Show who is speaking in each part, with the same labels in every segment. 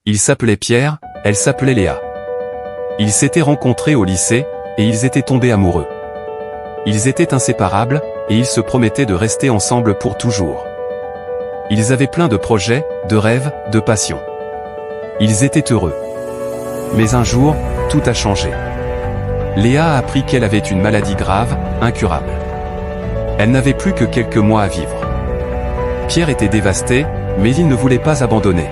Speaker 1: Il s'appelait Pierre, elle s'appelait Léa. Ils s'étaient rencontrés au lycée, et ils étaient tombés amoureux. Ils étaient inséparables, et ils se promettaient de rester ensemble pour toujours. Ils avaient plein de projets, de rêves, de passions. Ils étaient heureux. Mais un jour, tout a changé. Léa a appris qu'elle avait une maladie grave, incurable. Elle n'avait plus que quelques mois à vivre. Pierre était dévasté, mais il ne voulait pas abandonner.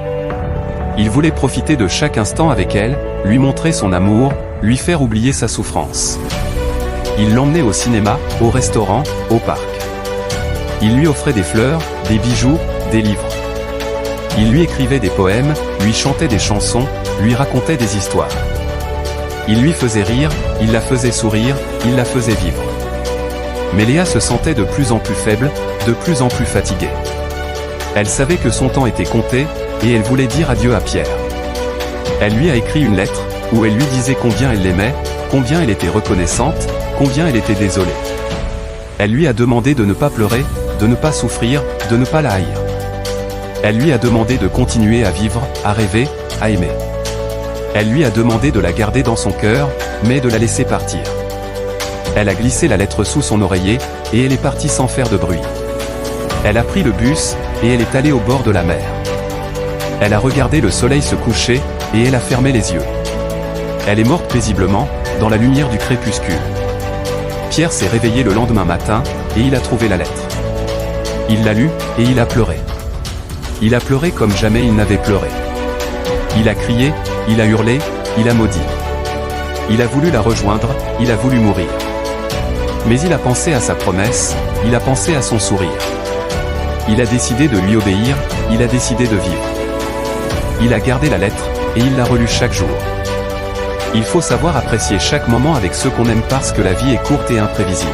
Speaker 1: Il voulait profiter de chaque instant avec elle, lui montrer son amour, lui faire oublier sa souffrance. Il l'emmenait au cinéma, au restaurant, au parc. Il lui offrait des fleurs, des bijoux, des livres. Il lui écrivait des poèmes, lui chantait des chansons, lui racontait des histoires. Il lui faisait rire, il la faisait sourire, il la faisait vivre. Mais Léa se sentait de plus en plus faible, de plus en plus fatiguée. Elle savait que son temps était compté, et elle voulait dire adieu à Pierre. Elle lui a écrit une lettre, où elle lui disait combien elle l'aimait, combien elle était reconnaissante, combien elle était désolée. Elle lui a demandé de ne pas pleurer, de ne pas souffrir, de ne pas la haïr. Elle lui a demandé de continuer à vivre, à rêver, à aimer. Elle lui a demandé de la garder dans son cœur, mais de la laisser partir. Elle a glissé la lettre sous son oreiller, et elle est partie sans faire de bruit. Elle a pris le bus, et elle est allée au bord de la mer. Elle a regardé le soleil se coucher, et elle a fermé les yeux. Elle est morte paisiblement, dans la lumière du crépuscule. Pierre s'est réveillé le lendemain matin, et il a trouvé la lettre. Il l'a lue, et il a pleuré. Il a pleuré comme jamais il n'avait pleuré. Il a crié, il a hurlé, il a maudit. Il a voulu la rejoindre, il a voulu mourir. Mais il a pensé à sa promesse, il a pensé à son sourire. Il a décidé de lui obéir, il a décidé de vivre. Il a gardé la lettre, et il l'a relue chaque jour. Il faut savoir apprécier chaque moment avec ceux qu'on aime parce que la vie est courte et imprévisible.